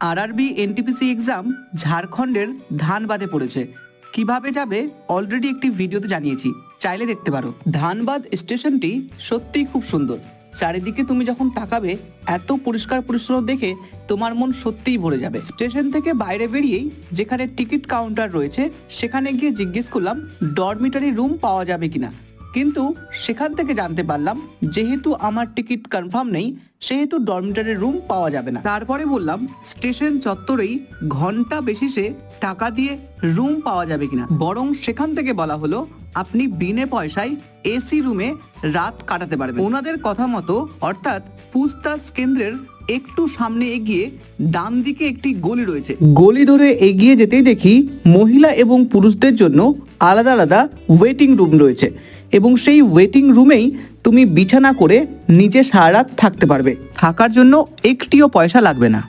RRB NTPC exam ঝাড়খণ্ডের ধানবাদে পড়েছে। কিভাবে যাবে অলরেডি একটি ভিডিওতে জানিয়েছি, চাইলে দেখতে পারো। ধানবাদ স্টেশনটি সত্যিই খুব সুন্দর। চারিদিকে তুমি যখন তাকাবে এত পরিষ্কার পরিচ্ছন্ন দেখে তোমার মন সত্যিই ভরে যাবে। স্টেশন থেকে বাইরে বেরিয়েই যেখানে টিকিট কাউন্টার রয়েছে সেখানে গিয়ে জিজ্ঞেস করলাম ডরমিটারি রুম পাওয়া যাবে কিনা, কিন্তু সেখান থেকে জানতে পারলাম যেহেতু আমার টিকিট কনফার্ম নেই সেহেতু ডরমিটারি রুম পাওয়া যাবে না। তারপরে বললাম স্টেশন চত্বরেই ঘন্টা বেসিসে টাকা দিয়ে রুম পাওয়া যাবে কিনা, বরং সেখান থেকে বলা হলো আপনি বিনে পয়সায় এসি রুমে রাত কাটাতে পারবেন। ওনাদের কথা মতো অর্থাৎ পুছতাছ কেন্দ্রের একটু সামনে এগিয়ে ডান দিকে একটি গলি রয়েছে। গলি ধরে এগিয়ে যেতেই দেখি মহিলা এবং পুরুষদের জন্য আলাদা আলাদা ওয়েটিং রুম রয়েছে এবং সেই ওয়েটিং রুমেই তুমি বিছানা করে নিজে সারা রাত থাকতে পারবে। থাকার জন্য একটিও পয়সা লাগবে না।